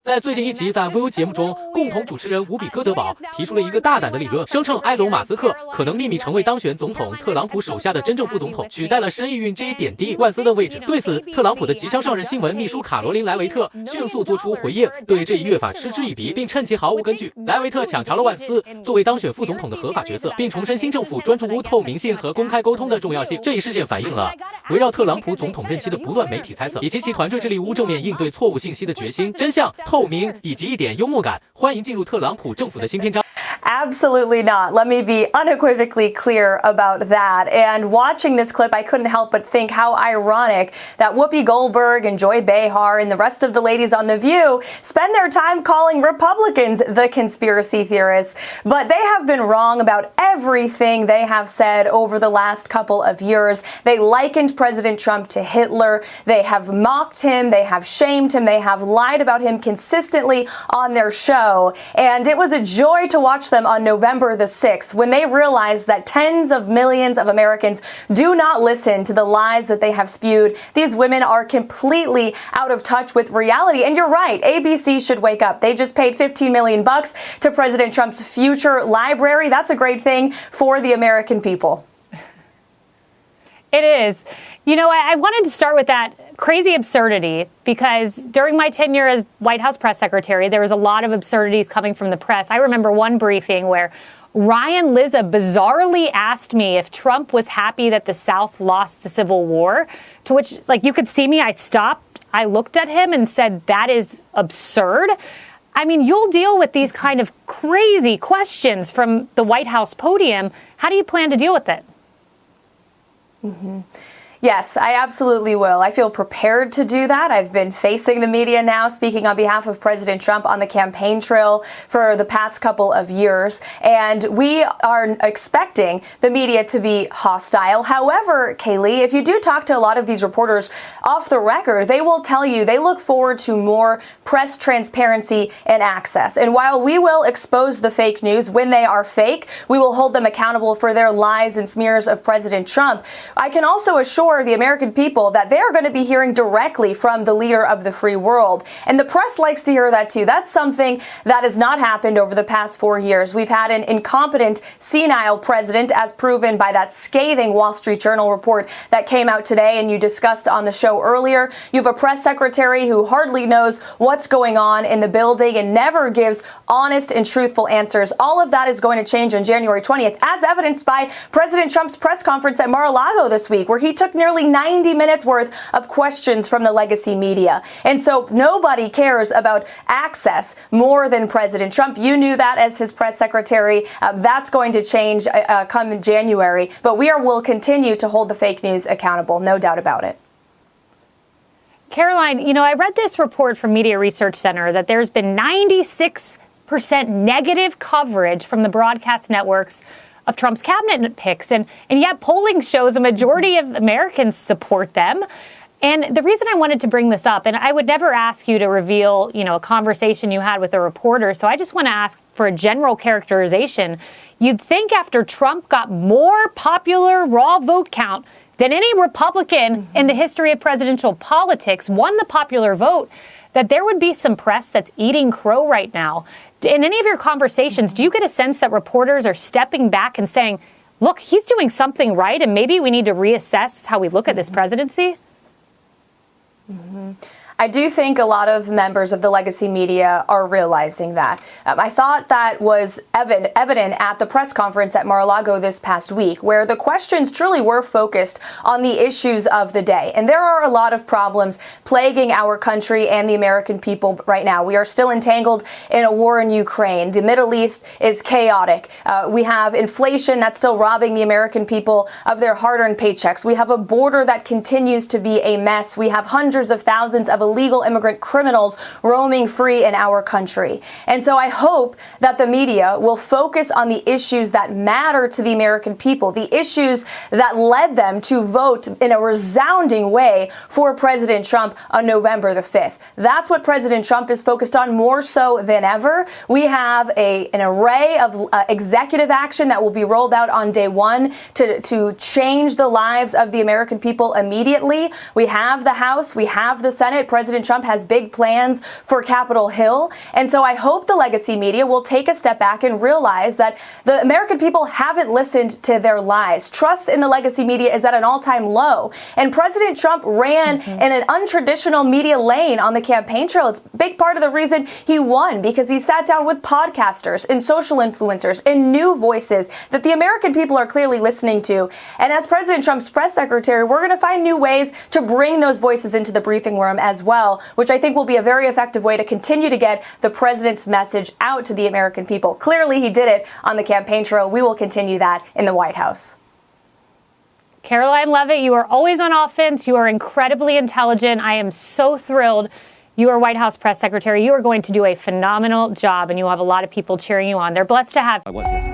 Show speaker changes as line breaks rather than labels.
在最近一集在 Will 节目中，共同主持人伍比戈德堡提出了一个大胆的理论，声称埃隆马斯克可能秘密成为当选总统特朗普手下的真正副总统，取代了参议员J.D.万斯的位置。对此，特朗普的即将上任新闻秘书卡罗琳莱维特迅速作出回应，对这一说法嗤之以鼻，并称其毫无根据。莱维特强调了万斯作为当选副总统的合法角色，并重申新政府专注于透明性和公开沟通的重要性。这一事件反映了围绕特朗普总统任期的不断媒体猜测，以及其团队致力于正面应对错误信息的决心、真相、透明以及一点幽默感。欢迎进入特朗普政府的新篇章。
Absolutely not. Let me be unequivocally clear about that. And watching this clip, I couldn't help but think how ironic that Whoopi Goldberg and Joy Behar and the rest of the ladies on The View spend their time calling Republicans the conspiracy theorists. But they have been wrong about everything they have said over the last couple of years. They likened President Trump to Hitler. They have mocked him. They have shamed him. They have lied about him consistently on their show. And it was a joy to watch them on November the 6th when they realized that tens of millions of Americans do not listen to the lies that they have spewed. These women are completely out of touch with reality. And you're right, ABC should wake up. They just paid $15 million to President Trump's future library. That's a great thing for the American people.
It is. You know, I wanted to start with that crazy absurdity because during my tenure as White House press secretary, there was a lot of absurdities coming from the press. I remember one briefing where Ryan Lizza bizarrely asked me if Trump was happy that the South lost the Civil War, to which, like, you could see me, I stopped, I looked at him and said, that is absurd. I mean, you'll deal with these kind of crazy questions from the White House podium. How do you plan to deal with it?
Yes, I absolutely will. I feel prepared to do that. I've been facing the media now, speaking on behalf of President Trump on the campaign trail for the past couple of years. And we are expecting the media to be hostile. However, Kaylee, if you do talk to a lot of these reporters off the record, they will tell you they look forward to more press transparency and access. And while we will expose the fake news when they are fake, we will hold them accountable for their lies and smears of President Trump. I can also assure the American people that they are going to be hearing directly from the leader of the free world. And the press likes to hear that too. That's something that has not happened over the past 4 years. We've had an incompetent, senile president, as proven by that scathing Wall Street Journal report that came out today and you discussed on the show earlier. You have a press secretary who hardly knows what's going on in the building and never gives honest and truthful answers. All of that is going to change on January 20th, as evidenced by President Trump's press conference at Mar-a-Lago this week, where he took nearly 90 minutes worth of questions from the legacy media. And so nobody cares about access more than President Trump. You knew that as his press secretary. That's going to change come in January. But will continue to hold the fake news accountable, no doubt about it.
Karoline, you know, I read this report from Media Research Center that there's been 96% negative coverage from the broadcast networks of Trump's cabinet picks. And yet polling shows a majority of Americans support them. And the reason I wanted to bring this up, and I would never ask you to reveal, you know, a conversation you had with a reporter. So I just want to ask for a general characterization. You'd think after Trump got more popular raw vote count than any Republican in the history of presidential politics, won the popular vote, that there would be some press that's eating crow right now. In any of your conversations, do you get a sense that reporters are stepping back and saying, look, he's doing something right, and maybe we need to reassess how we look at this presidency?
I do think a lot of members of the legacy media are realizing that. I thought that was evident at the press conference at Mar-a-Lago this past week, where the questions truly were focused on the issues of the day. And there are a lot of problems plaguing our country and the American people right now. We are still entangled in a war in Ukraine. The Middle East is chaotic. We have inflation that's still robbing the American people of their hard-earned paychecks. We have a border that continues to be a mess. We have hundreds of thousands of illegal immigrant criminals roaming free in our country. And so I hope that the media will focus on the issues that matter to the American people, the issues that led them to vote in a resounding way for President Trump on November the 5th. That's what President Trump is focused on more so than ever. We have an array of executive action that will be rolled out on day one to change the lives of the American people immediately. We have the House, we have the Senate. President Trump has big plans for Capitol Hill. And so I hope the legacy media will take a step back and realize that the American people haven't listened to their lies. Trust in the legacy media is at an all-time low. And President Trump ran in an untraditional media lane on the campaign trail. It's a big part of the reason he won, because he sat down with podcasters and social influencers and new voices that the American people are clearly listening to. And as President Trump's press secretary, we're going to find new ways to bring those voices into the briefing room as well, which I think will be a very effective way to continue to get the president's message out to the American people. Clearly, he did it on the campaign trail. We will continue that in the White House.
Karoline Leavitt, you are always on offense. You are incredibly intelligent. I am so thrilled. You are White House press secretary. You are going to do a phenomenal job, and you will have a lot of people cheering you on. They're blessed to have you.